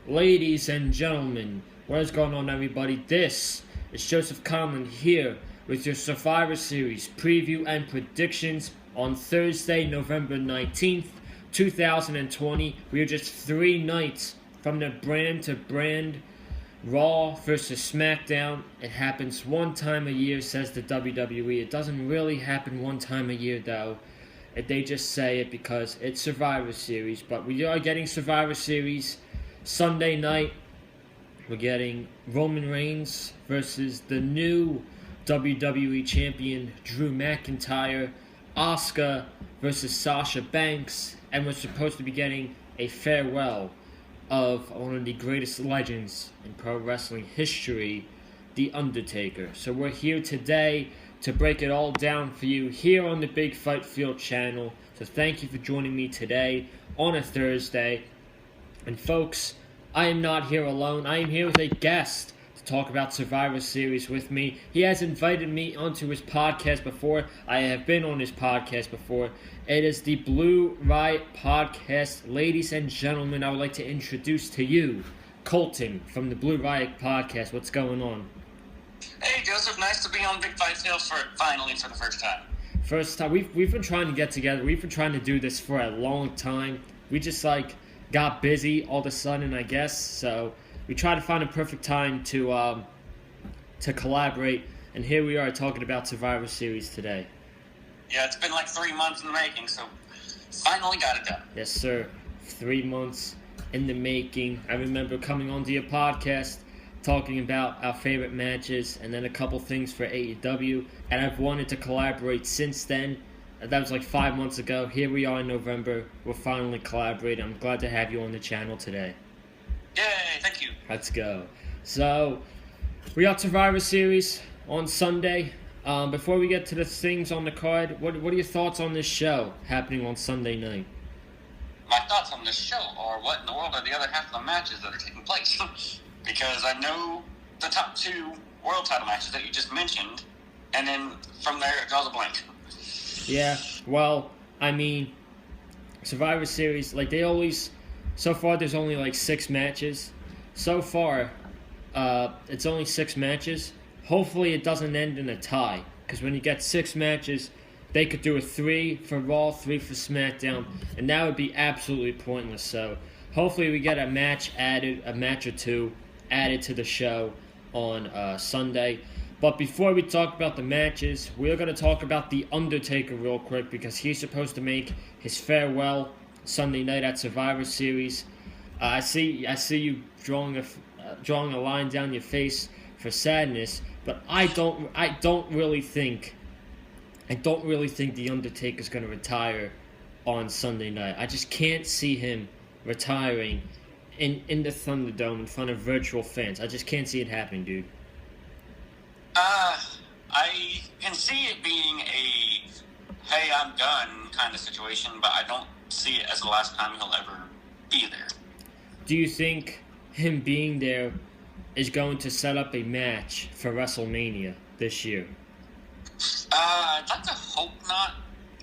Ladies and gentlemen, what is going on, everybody? This is Joseph Conlon here with your Survivor Series preview and predictions on Thursday, November 19th, 2020. We are just 3 nights from the brand-to-brand Raw versus SmackDown. It happens one time a year, says the WWE. It doesn't really happen one time a year, though. They just say it because it's Survivor Series. But we are getting Survivor Series Sunday night. We're getting Roman Reigns versus the new WWE Champion Drew McIntyre. Asuka versus Sasha Banks. And we're supposed to be getting a farewell of one of the greatest legends in pro wrestling history, The Undertaker. So we're here today to break it all down for you here on the Big Fight Field channel. So thank you for joining me today on a Thursday. And folks, I am not here alone. I am here with a guest to talk about Survivor Series with me. He has invited me onto his podcast before. I have been on his podcast before. It is the Blue Riot Podcast. Ladies and gentlemen, I would like to introduce to you Colten from the Blue Riot Podcast. What's going on? Hey Joseph, nice to be on Big Fight Field finally for the first time. First time. We've been trying to get together. We've been trying to do this for a long time. We just got busy all of a sudden, I guess. So we tried to find a perfect time to collaborate, and here we are talking about Survivor Series today. Yeah, it's been like 3 months in the making, so finally got it done. Yes, sir. 3 months in the making. I remember coming onto your podcast, talking about our favorite matches, and then a couple things for AEW, and I've wanted to collaborate since then. That was like 5 months ago. Here we are in November. We're finally collaborating. I'm glad to have you on the channel today. Yay, thank you. Let's go. So, we got Survivor Series on Sunday. Before we get to the things on the card, what are your thoughts on this show happening on Sunday night? My thoughts on this show are what in the world are the other half of the matches that are taking place? Because I know the top 2 world title matches that you just mentioned, and then from there it draws a blank. Yeah, well, I mean, Survivor Series, so far there's only 6 matches. So far, it's only 6 matches. Hopefully it doesn't end in a tie, because when you get 6 matches, they could do a 3 for Raw, 3 for SmackDown, and that would be absolutely pointless. So hopefully we get a match or 2 added to the show on Sunday. But before we talk about the matches, we're going to talk about The Undertaker real quick, because he's supposed to make his farewell Sunday night at Survivor Series. I see you drawing a line down your face for sadness, but I don't really think The Undertaker's going to retire on Sunday night. I just can't see him retiring in the Thunderdome in front of virtual fans. I just can't see it happening, dude. I can see it being a hey, I'm done kind of situation, but I don't see it as the last time he'll ever be there. Do you think him being there is going to set up a match for WrestleMania this year? I'd like to hope not.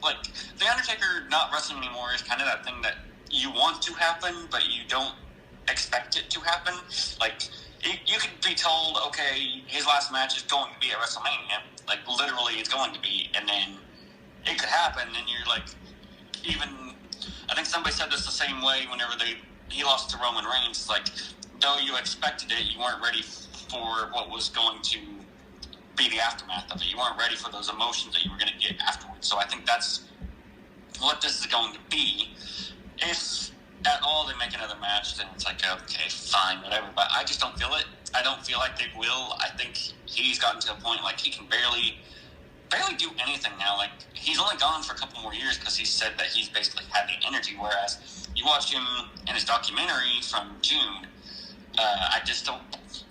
Like, The Undertaker not wrestling anymore is kind of that thing that you want to happen, but you don't expect it to happen. Like, you could be told, okay, his last match is going to be at WrestleMania. Like, literally, it's going to be. And then it could happen, and you're like, I think somebody said this the same way whenever he lost to Roman Reigns. Like, though you expected it, you weren't ready for what was going to be the aftermath of it. You weren't ready for those emotions that you were going to get afterwards. So I think that's what this is going to be. If at all they make another match, then it's like, okay, fine, whatever. But I just don't feel it. I don't feel like they will. I think he's gotten to a point like he can barely do anything now. Like, he's only gone for a couple more years because he said that he's basically had the energy, whereas you watch him in his documentary from June, I just don't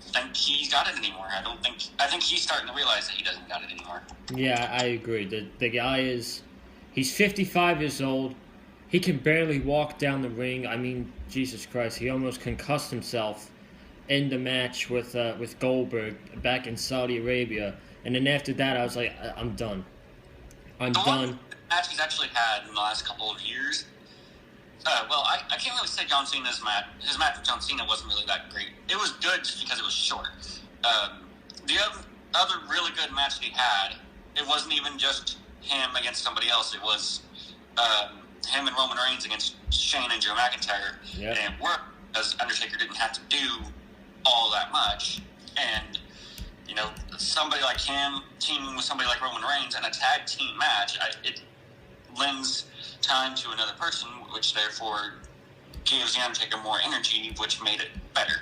think he's got it anymore. I think he's starting to realize that he doesn't got it anymore. Yeah, I agree. The guy he's 55 years old. He can barely walk down the ring. I mean, Jesus Christ, he almost concussed himself in the match with Goldberg back in Saudi Arabia. And then after that, I was like, I'm done. I'm done. The match he's actually had in the last couple of years, Well, I can't really say John Cena's match. His match with John Cena wasn't really that great. It was good just because it was short. The other really good match that he had, it wasn't even just him against somebody else. It was him and Roman Reigns against Shane and Drew McIntyre. Yep. And it worked because Undertaker didn't have to do all that much. And, you know, somebody like him teaming with somebody like Roman Reigns in a tag team match, it lends time to another person, which therefore gives the Undertaker more energy, which made it better.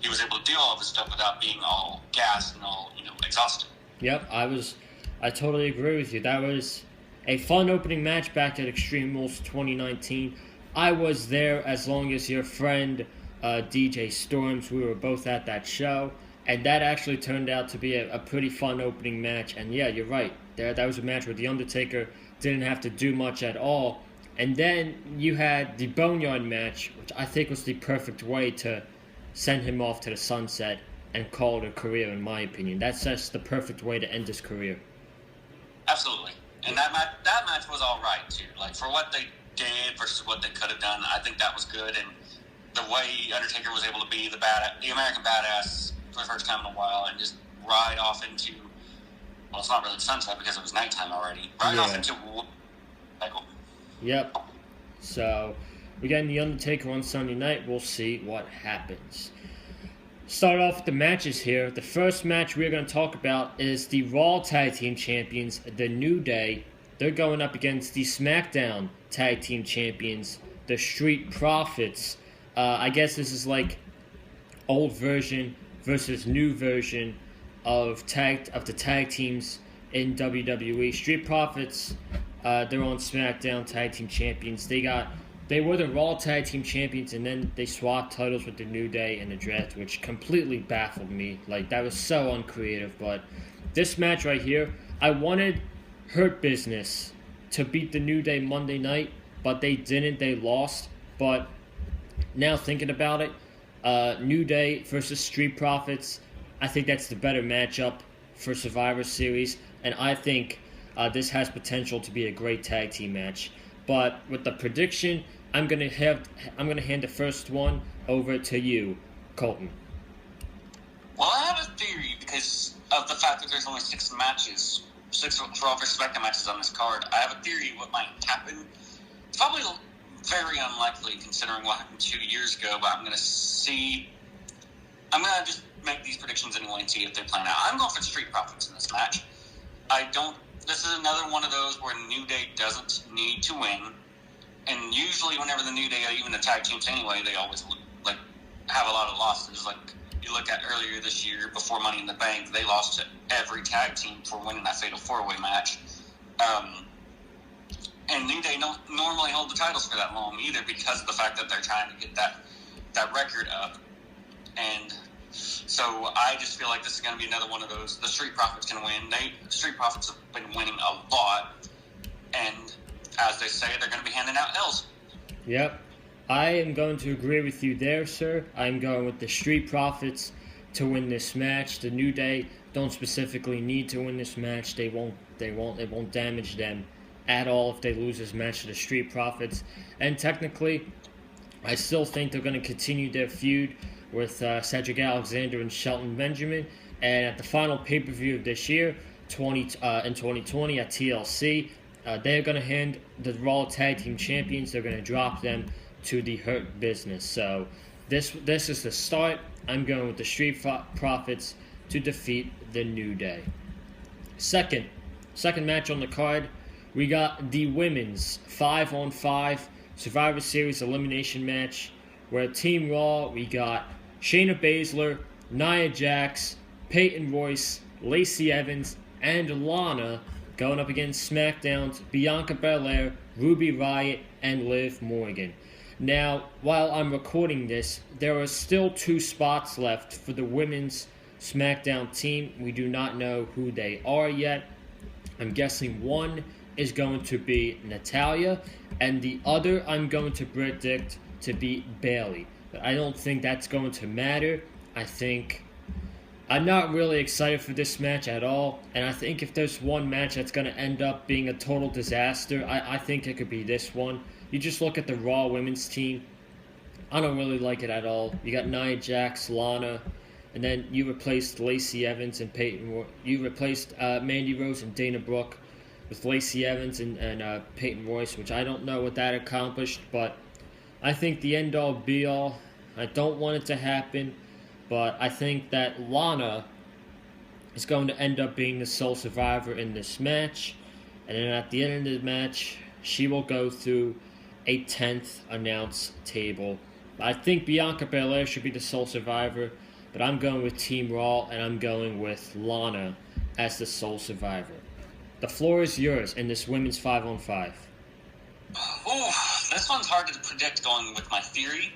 He was able to do all of this stuff without being all gassed and all, exhausted. Yep, I totally agree with you. That was a fun opening match back at Extreme Rules 2019. I was there as long as your friend DJ Storms. We were both at that show, and that actually turned out to be a pretty fun opening match. And yeah, you're right. That was a match where the Undertaker didn't have to do much at all. And then you had the Boneyard match, which I think was the perfect way to send him off to the sunset and call it a career, in my opinion. That's just the perfect way to end his career. Absolutely. And that match was all right, too. Like, for what they did versus what they could have done, I think that was good. And the way Undertaker was able to be the American badass for the first time in a while and just ride off into, well, it's not really sunset because it was nighttime already. Ride off into cycle. Yep. So, we're getting The Undertaker on Sunday night. We'll see what happens. Start off with the matches here. The first match we're going to talk about is the Raw Tag Team Champions, The New Day. They're going up against the SmackDown Tag Team Champions, the Street Profits. I guess this is like old version versus new version of the tag teams in WWE. Street Profits, they're on SmackDown Tag Team Champions. They were the Raw Tag Team Champions, and then they swapped titles with the New Day in the draft, which completely baffled me. Like, that was so uncreative. But this match right here, I wanted Hurt Business to beat the New Day Monday night, but they didn't. They lost. But now thinking about it, New Day versus Street Profits, I think that's the better matchup for Survivor Series, and I think this has potential to be a great tag team match. But with the prediction, I'm gonna hand the first one over to you, Colten. Well, I have a theory because of the fact that there's only 6 Raw vs. SmackDown matches on this card. I have a theory what might happen. It's probably very unlikely considering what happened 2 years ago, but I'm gonna just make these predictions anyway and see if they plan out. I'm going for Street Profits in this match. This is another one of those where New Day doesn't need to win. And usually whenever the New Day, even the tag teams anyway, they always have a lot of losses. Like you look at earlier this year, before Money in the Bank, they lost to every tag team for winning that Fatal 4-Way match. And New Day don't normally hold the titles for that long either because of the fact that they're trying to get that record up. And so I just feel like this is going to be another one of those. The Street Profits can win. Street Profits have been winning a lot. And as they say, they're going to be handing out L's. Yep. I am going to agree with you there, sir. I'm going with the Street Profits to win this match. The New Day don't specifically need to win this match. It won't damage them at all if they lose this match to the Street Profits. And technically, I still think they're going to continue their feud with Cedric Alexander and Shelton Benjamin. And at the final pay-per-view of this year, in 2020 at TLC, they're going to hand the Raw Tag Team Champions. They're going to drop them to the Hurt Business. So this is the start. I'm going with the Street Profits to defeat the New Day. Second match on the card, we got the women's 5-on-5 Survivor Series elimination match, where Team Raw, we got Shayna Baszler, Nia Jax, Peyton Royce, Lacey Evans, and Lana going up against SmackDown's Bianca Belair, Ruby Riott, and Liv Morgan. Now, while I'm recording this, there are still 2 spots left for the women's SmackDown team. We do not know who they are yet. I'm guessing one is going to be Natalya, and the other I'm going to predict to be Bayley. But I don't think that's going to matter. I think I'm not really excited for this match at all, and I think if there's one match that's going to end up being a total disaster, I think it could be this one. You just look at the Raw women's team. I don't really like it at all. You got Nia Jax, Lana, and then you replaced Lacey Evans and Peyton. You replaced Mandy Rose and Dana Brooke with Lacey Evans and Peyton Royce, which I don't know what that accomplished, but I think the end-all, be-all, I don't want it to happen. But I think that Lana is going to end up being the sole survivor in this match. And then at the end of the match, she will go through a 10th announce table. I think Bianca Belair should be the sole survivor. But I'm going with Team Raw, and I'm going with Lana as the sole survivor. The floor is yours in this women's 5-on-5. Ooh, this one's hard to predict going with my theory.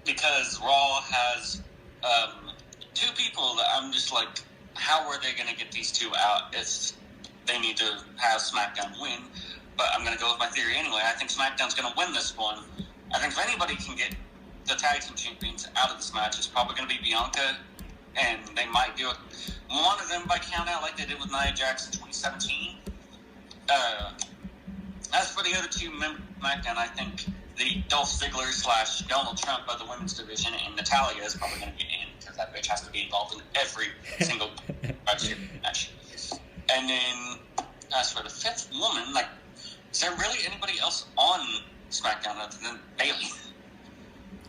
Because Raw has... two people that I'm just like, how are they going to get these two out if they need to have SmackDown win? But I'm going to go with my theory anyway. I think SmackDown's going to win this one. I think if anybody can get the tag team champions out of this match, it's probably going to be Bianca, and they might do it, one of them by count out like they did with Nia Jax in 2017. As for the other two members of SmackDown, I think the Dolph Ziggler / Donald Trump of the women's division, and Natalya is probably going to get in because that bitch has to be involved in every single match. And then, as for the fifth woman, like, is there really anybody else on SmackDown other than Bayley?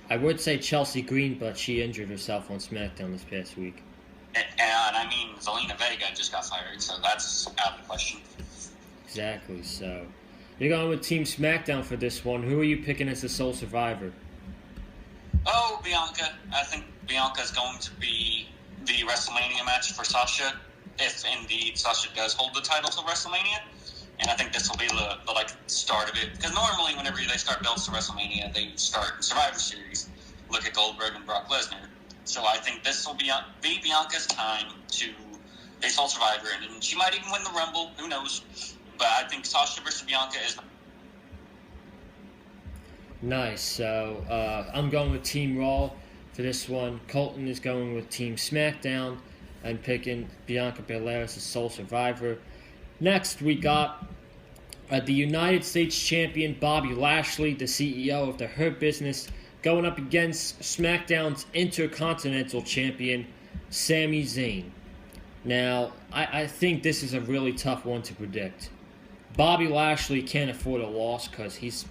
I would say Chelsea Green, but she injured herself on SmackDown this past week. And I mean, Zelina Vega just got fired, so that's out of the question. Exactly, so... You're going with Team SmackDown for this one. Who are you picking as the sole survivor? Oh, Bianca. I think Bianca is going to be the WrestleMania match for Sasha, if indeed Sasha does hold the title till WrestleMania. And I think this will be the start of it. Because normally whenever they start belts to WrestleMania, they start Survivor Series. Look at Goldberg and Brock Lesnar. So I think this will be Bianca's time to be sole survivor. And she might even win the Rumble. Who knows? But I think Sasha versus Bianca is... Nice. So I'm going with Team Raw for this one. Colten is going with Team SmackDown. I'm picking Bianca Belair as the sole survivor. Next, we got the United States Champion Bobby Lashley, the CEO of the Hurt Business, going up against SmackDown's Intercontinental Champion, Sami Zayn. Now, I think this is a really tough one to predict. Bobby Lashley can't afford a loss because he's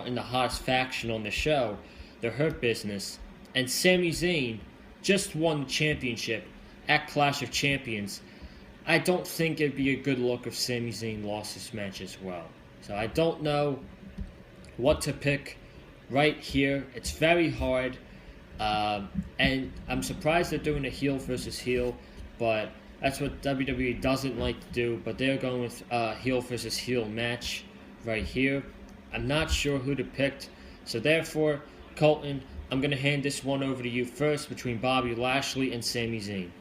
in the hottest faction on the show, the Hurt Business. And Sami Zayn just won the championship at Clash of Champions. I don't think it'd be a good look if Sami Zayn lost this match as well. So I don't know what to pick right here. It's very hard. And I'm surprised they're doing a heel versus heel, but that's what WWE doesn't like to do, but they're going with a heel versus heel match right here. I'm not sure who to pick, so therefore, Colten, I'm going to hand this one over to you first between Bobby Lashley and Sami Zayn.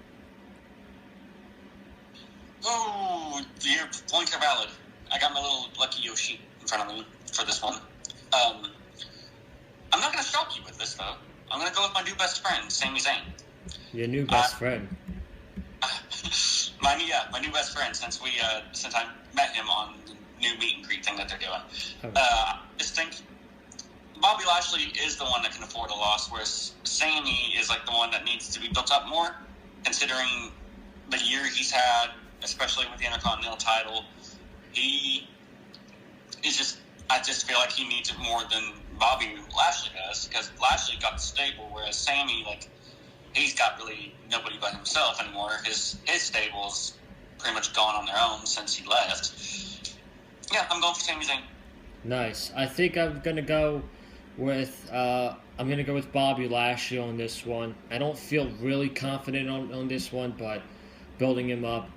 Oh, your points are valid. I got my little Lucky Yoshi in front of me for this one. I'm not going to shock you with this, though. I'm going to go with my new best friend, Sami Zayn. Your new best friend? My new best friend since I met him on the new meet and greet thing that they're doing. Oh. I just think Bobby Lashley is the one that can afford a loss, whereas Sami is like the one that needs to be built up more, considering the year he's had, especially with the Intercontinental title. He is I just feel like he needs it more than Bobby Lashley does, because Lashley got the stable, whereas Sami, he's got really nobody but himself anymore. His stable's pretty much gone on their own since he left. Yeah, I'm going for Sami Zayn. Nice. I think I'm gonna go with Bobby Lashley on this one. I don't feel really confident on this one, but building him up,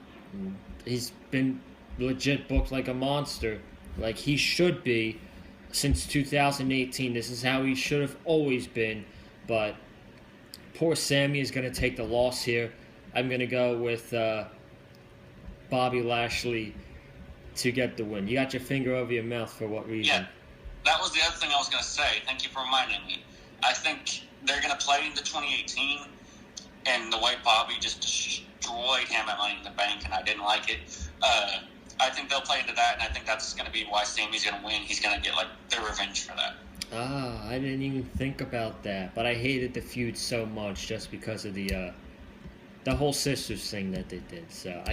he's been legit booked like a monster, like he should be since 2018. This is how he should have always been, but poor Sami is going to take the loss here. I'm going to go with Bobby Lashley to get the win. You got your finger over your mouth for what reason? Yeah, that was the other thing I was going to say. Thank you for reminding me. I think they're going to play into 2018, and the way Bobby just destroyed him at Money in the Bank, and I didn't like it. I think they'll play into that, and I think that's going to be why Sami's going to win. He's going to get, like, their revenge for that. Ah, I didn't even think about that, but I hated the feud so much just because of the whole sisters thing that they did. So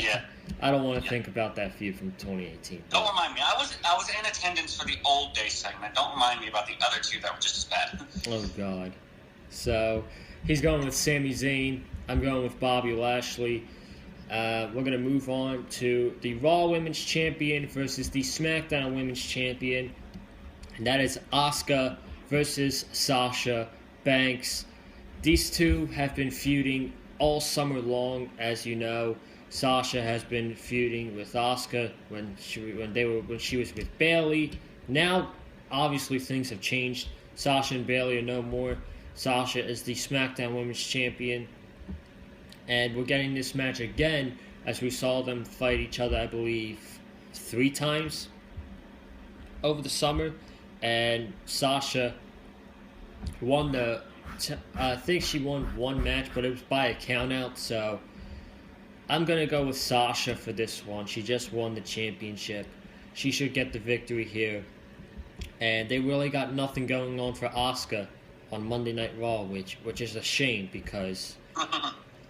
I don't want to think about that feud from 2018. Don't remind me. I was in attendance for the old day segment. Don't remind me about the other two that were just as bad. Oh God. So he's going with Sami Zayn. I'm going with Bobby Lashley. We're going to move on to the Raw Women's Champion versus the SmackDown Women's Champion. And that is Asuka versus Sasha Banks. These two have been feuding all summer long, as you know. Sasha has been feuding with Asuka when she was with Bayley. Now, obviously, things have changed. Sasha and Bayley are no more. Sasha is the SmackDown Women's Champion. And we're getting this match again, as we saw them fight each other, I believe, 3 times over the summer. And Sasha won I think she won one match, but it was by a countout. So I'm going to go with Sasha for this one. She just won the championship. She should get the victory here. And they really got nothing going on for Asuka on Monday Night Raw, which is a shame because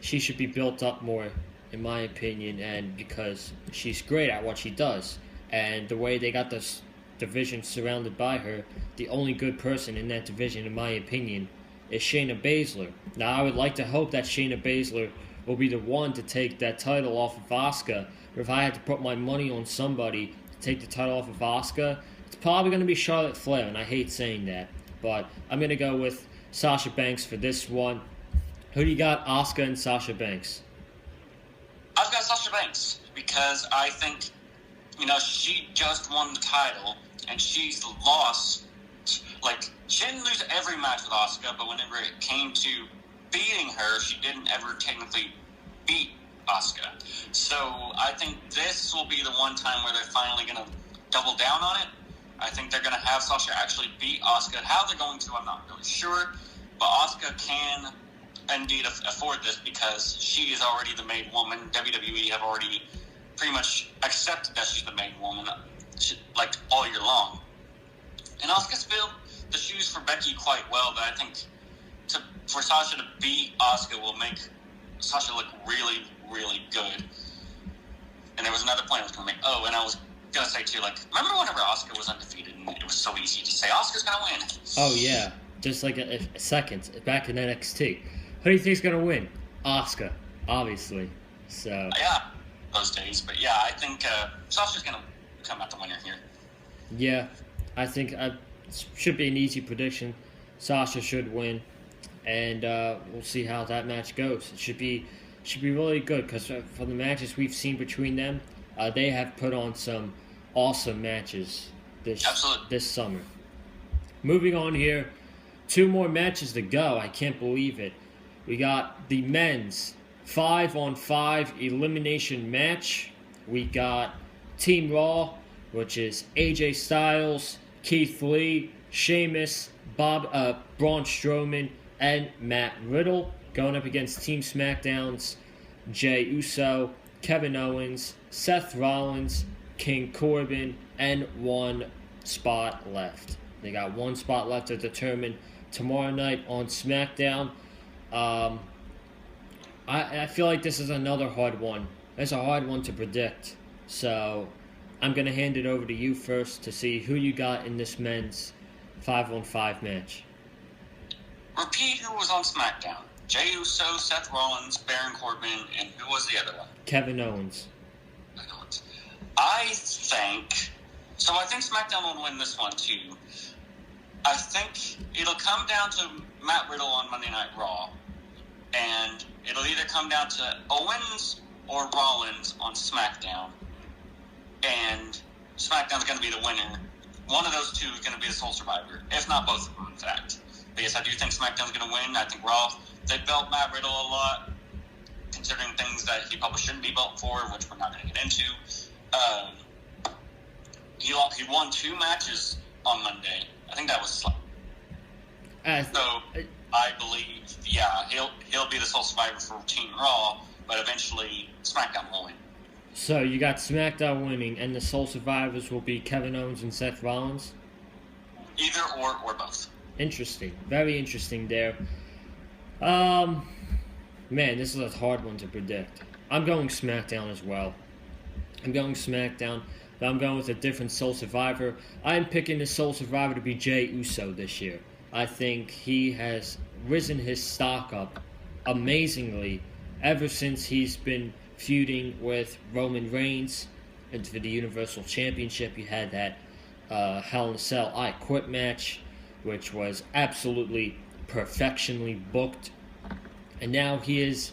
she should be built up more, in my opinion, and because she's great at what she does. And the way they got this division surrounded by her, the only good person in that division, in my opinion, is Shayna Baszler. Now, I would like to hope that Shayna Baszler will be the one to take that title off of Asuka. But if I had to put my money on somebody to take the title off of Asuka, it's probably going to be Charlotte Flair, and I hate saying that. But I'm going to go with Sasha Banks for this one. Who do you got, Asuka and Sasha Banks? I've got Sasha Banks because I think, she just won the title, and she's lost. Like, she didn't lose every match with Asuka, but whenever it came to beating her, she didn't ever technically beat Asuka. So I think this will be the one time where they're finally going to double down on it. I think they're going to have Sasha actually beat Asuka. How they're going to, I'm not really sure, but Asuka can indeed afford this because she is already the main woman. WWE have already pretty much accepted that she's the main woman, like, all year long. And Asuka's filled the shoes for Becky quite well, but I think for Sasha to beat Asuka will make Sasha look really, really good. And there was another point I was going to make. Oh, and I was going to say, too, like, remember whenever Asuka was undefeated and it was so easy to say, Asuka's going to win? Oh, yeah. Just like a second back in NXT. Who do you think's going to win? Asuka, obviously. So yeah, those days. But yeah, I think Sasha's going to come out the winner here. Yeah, I think it should be an easy prediction. Sasha should win, and we'll see how that match goes. It should be really good because for the matches we've seen between them, they have put on some awesome matches this summer. Moving on here, 2 more matches to go. I can't believe it. We got the men's 5-on-5 elimination match. We got Team Raw, which is AJ Styles, Keith Lee, Sheamus, Braun Strowman, and Matt Riddle, going up against Team SmackDown's Jey Uso, Kevin Owens, Seth Rollins, King Corbin, and 1 spot left. They got 1 spot left to determine tomorrow night on SmackDown. I feel like this is another hard one. It's a hard one to predict. So I'm going to hand it over to you first to see who you got in this men's 5-on-5 match. Repeat who was on SmackDown. Jey Uso, Seth Rollins, Baron Corbin, and who was the other one? Kevin Owens. I think SmackDown will win this one too. I think it'll come down to Matt Riddle on Monday Night Raw, and it'll either come down to Owens or Rollins on SmackDown, and SmackDown's going to be the winner. One of those two is going to be the sole survivor, if not both of them, in fact. But yes, I do think SmackDown's going to win. I think Raw, they built Matt Riddle a lot, considering things that he probably shouldn't be built for, which we're not going to get into. He won 2 matches on Monday. I think that was so I believe, yeah, he'll be the sole survivor for Team Raw, but eventually SmackDown will win. So you got SmackDown winning, and the sole survivors will be Kevin Owens and Seth Rollins? Either or both. Interesting. Very interesting there. Man, this is a hard one to predict. I'm going SmackDown as well. I'm going SmackDown, but I'm going with a different sole survivor. I'm picking the sole survivor to be Jey Uso this year. I think he has risen his stock up amazingly ever since he's been feuding with Roman Reigns and for the Universal Championship. You had that Hell in a Cell I Quit match, which was absolutely perfectionly booked. And now he is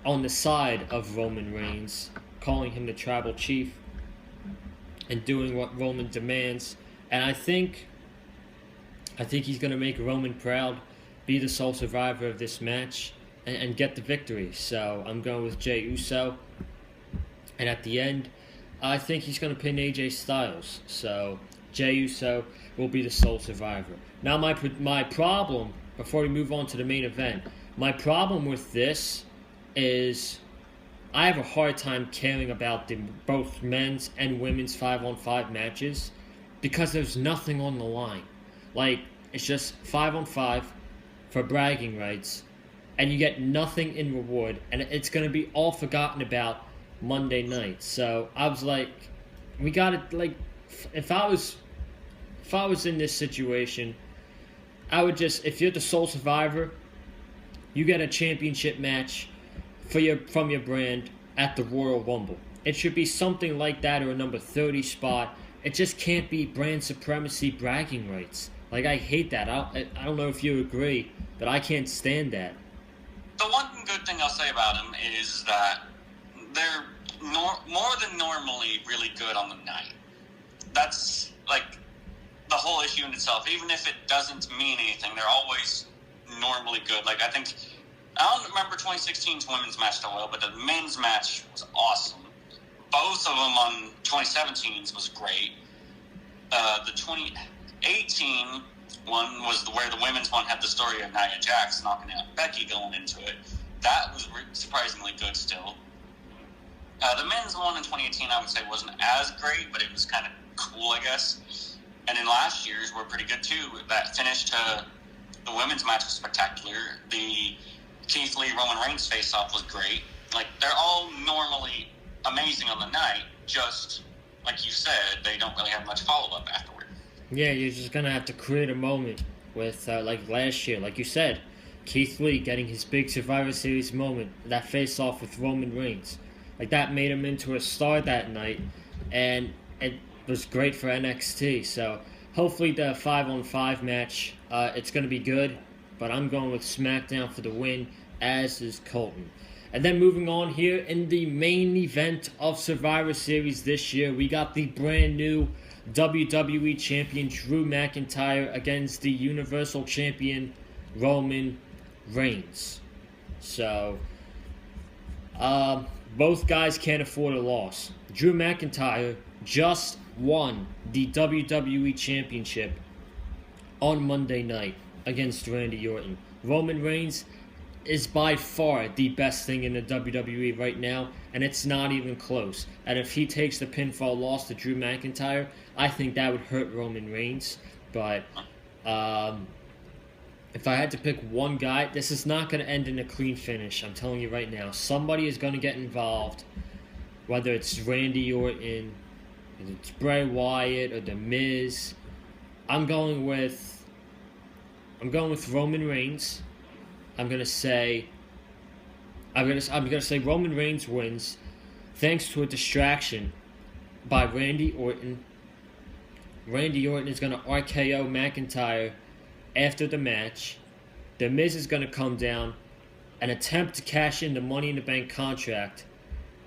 on the side of Roman Reigns, calling him the Tribal Chief and doing what Roman demands. And I think he's going to make Roman proud, be the sole survivor of this match, and get the victory. So I'm going with Jey Uso. And at the end, I think he's going to pin AJ Styles. So Jey Uso will be the sole survivor. Now my problem, before we move on to the main event, my problem with this is I have a hard time caring about both men's and women's 5-on-5 matches because there's nothing on the line. Like, it's just 5-on-5 for bragging rights, and you get nothing in reward, and it's going to be all forgotten about Monday night. So I was like, we got to, like, if I was in this situation, I would just, if you're the sole survivor, you get a championship match from your brand at the Royal Rumble. It should be something like that, or a number 30 spot. It just can't be brand supremacy bragging rights. Like, I hate that. I don't know if you agree, but I can't stand that. The one good thing I'll say about them is that they're more than normally really good on the night. That's, like, the whole issue in itself. Even if it doesn't mean anything, they're always normally good. Like, I don't remember 2016's women's match that well, but the men's match was awesome. Both of them on 2017's was great. The 2018 one was where the women's one had the story of Nia Jax knocking out Becky going into it. That was surprisingly good still. The men's one in 2018, I would say, wasn't as great, but it was kind of cool, I guess. And then last year's were pretty good too. That finish to the women's match was spectacular. The Keith Lee Roman Reigns face-off was great. Like, they're all normally amazing on the night, just like you said, they don't really have much follow-up afterward. Yeah, you're just going to have to create a moment with, like last year, like you said, Keith Lee getting his big Survivor Series moment, that face-off with Roman Reigns. Like, that made him into a star that night, and it was great for NXT. So, hopefully the 5-on-5 match, it's going to be good, but I'm going with SmackDown for the win, as is Colten. And then moving on here in the main event of Survivor Series this year, we got the brand new WWE Champion Drew McIntyre against the Universal Champion Roman Reigns. So, both guys can't afford a loss. Drew McIntyre just won the WWE Championship on Monday night against Randy Orton. Roman Reigns is by far the best thing in the WWE right now, and it's not even close. And if he takes the pinfall loss to Drew McIntyre, I think that would hurt Roman Reigns. But if I had to pick one guy, this is not going to end in a clean finish. I'm telling you right now. Somebody is going to get involved, whether it's Randy Orton, whether it's Bray Wyatt, or The Miz. I'm going with Roman Reigns. I'm gonna say Roman Reigns wins thanks to a distraction by Randy Orton. Randy Orton is gonna RKO McIntyre after the match. The Miz is gonna come down and attempt to cash in the Money in the Bank contract,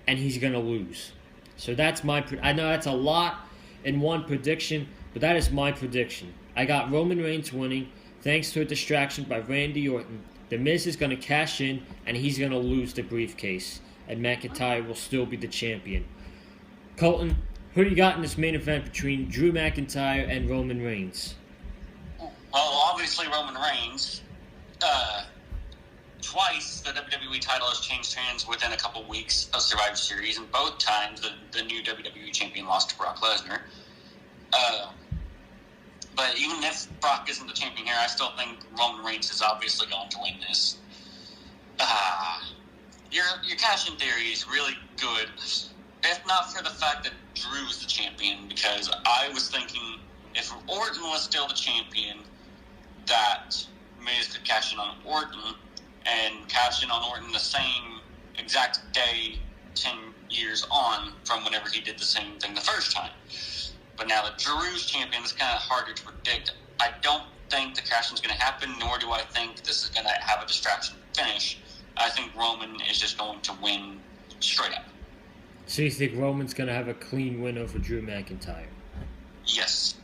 and he's gonna lose. So that's I know that's a lot in one prediction, but that is my prediction. I got Roman Reigns winning thanks to a distraction by Randy Orton. The Miz is going to cash in, and he's going to lose the briefcase, and McIntyre will still be the champion. Colten, who do you got in this main event between Drew McIntyre and Roman Reigns? Well, obviously Roman Reigns. twice the WWE title has changed hands within a couple weeks of Survivor Series, and both times the new WWE champion lost to Brock Lesnar. But even if Brock isn't the champion here, I still think Roman Reigns is obviously going to win this. Your cash-in theory is really good, if not for the fact that Drew's the champion, because I was thinking if Orton was still the champion, that Miz could cash in on Orton, and cash in on Orton the same exact day 10 years on from whenever he did the same thing the first time. But now that Drew's champion, it's kind of harder to predict. I don't think the cash-in's going to happen, nor do I think this is going to have a distraction finish. I think Roman is just going to win straight up. So you think Roman's going to have a clean win over Drew McIntyre? Yes.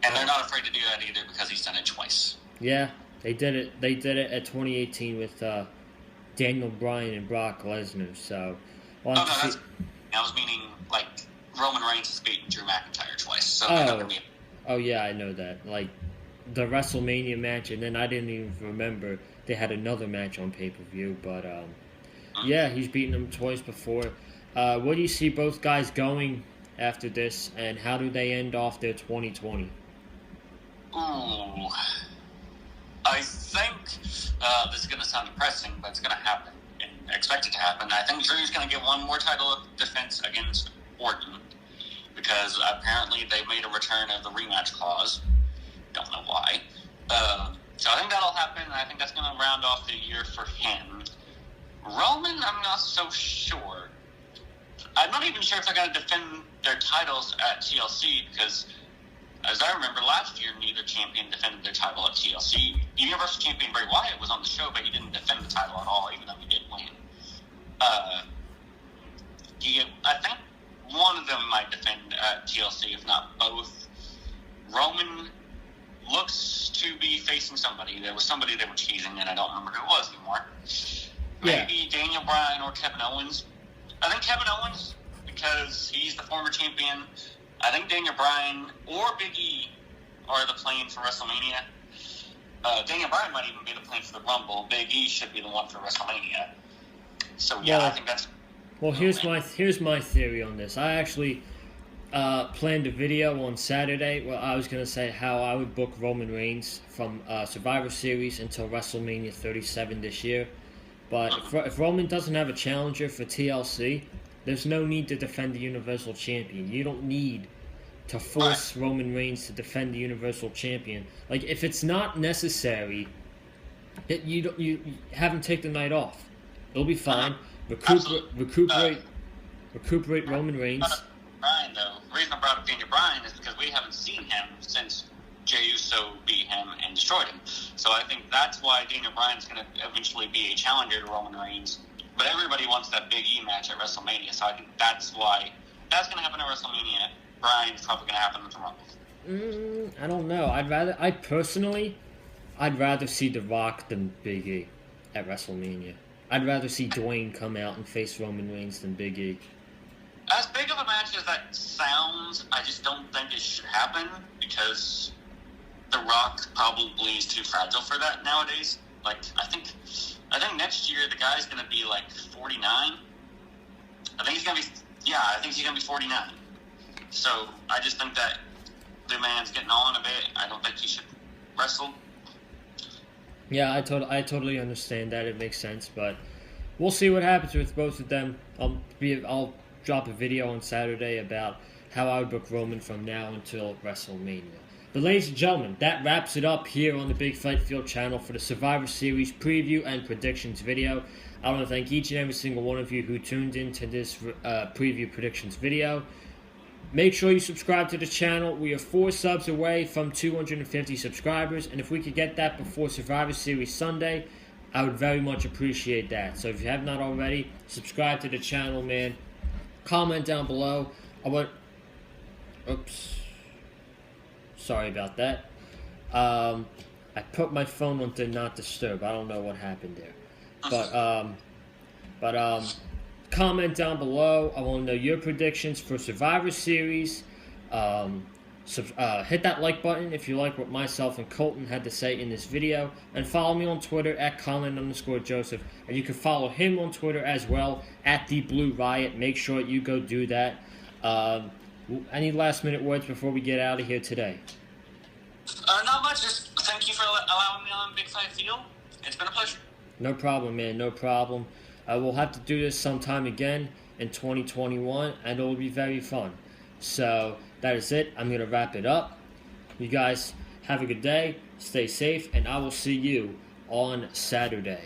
And they're not afraid to do that either because he's done it twice. Yeah, they did it. They did it at 2018 with Daniel Bryan and Brock Lesnar. So, I was meaning like Roman Reigns has beaten Drew McIntyre twice. So oh yeah, I know that. Like the WrestleMania match, and then I didn't even remember they had another match on pay-per-view. But yeah, he's beaten them twice before. Where do you see both guys going after this, and how do they end off their 2020? Ooh. I think this is going to sound depressing, but it's going to happen, and I expect it to happen. I think Drew's going to get one more title defense against Orton, because apparently they made a return of the rematch clause. Don't know why. So I think that'll happen, and I think that's going to round off the year for him. Roman, I'm not so sure. I'm not even sure if they're going to defend their titles at TLC, because as I remember, last year, neither champion defended their title at TLC. Universal Champion Bray Wyatt was on the show, but he didn't defend the title at all, even though he did win. I think one of them might defend at TLC, if not both. Roman looks to be facing somebody. There was somebody they were teasing, and I don't remember who it was anymore. Maybe Daniel Bryan or Kevin Owens. I think Kevin Owens, because he's the former champion. I think Daniel Bryan or Big E are the plan for WrestleMania. Daniel Bryan might even be the plan for the Rumble. Big E should be the one for WrestleMania. So yeah, I think that's. Well, here's my theory on this. I actually planned a video on Saturday where I was going to say how I would book Roman Reigns from Survivor Series until WrestleMania 37 this year. But if Roman doesn't have a challenger for TLC, there's no need to defend the Universal Champion. You don't need to force Roman Reigns to defend the Universal Champion. Like, if it's not necessary, you have him take the night off. It'll be fine. Recuperate Roman Reigns. Bryan, though, the reason I brought up Daniel Bryan is because we haven't seen him since Jey Uso beat him and destroyed him. So I think that's why Daniel Bryan's going to eventually be a challenger to Roman Reigns. But everybody wants that Big E match at WrestleMania, so I think that's why that's going to happen at WrestleMania. Bryan's probably going to happen at the Rumble. I don't know. I'd rather see The Rock than Big E at WrestleMania. I'd rather see Dwayne come out and face Roman Reigns than Big E. As big of a match as that sounds, I just don't think it should happen, because The Rock probably is too fragile for that nowadays. Like, I think next year the guy's going to be like 49. I think he's going to be 49. So I just think that the man's getting on a bit. I don't think he should wrestle. Yeah, I totally understand that. It makes sense, but we'll see what happens with both of them. I'll drop a video on Saturday about how I would book Roman from now until WrestleMania. But ladies and gentlemen, that wraps it up here on the Big Fight Field channel for the Survivor Series preview and predictions video. I want to thank each and every single one of you who tuned into this preview predictions video. Make sure you subscribe to the channel. We are 4 subs away from 250 subscribers, and if we could get that before Survivor Series Sunday, I would very much appreciate that. So if you have not already, subscribe to the channel, man. Comment down below. Sorry about that. I put my phone on Do Not Disturb. I don't know what happened there. But comment down below. I want to know your predictions for Survivor Series. hit that like button if you like what myself and Colten had to say in this video, and follow me on Twitter at Colin_Joseph, and you can follow him on Twitter as well at the Blue Riot. Make sure you go do that. Any last minute words before we get out of here today? Not much. Just thank you for allowing me on Big Five Field. It's been a pleasure. No problem, man. No problem. We'll have to do this sometime again in 2021, and it'll be very fun. So that is it. I'm going to wrap it up. You guys have a good day. Stay safe, and I will see you on Saturday.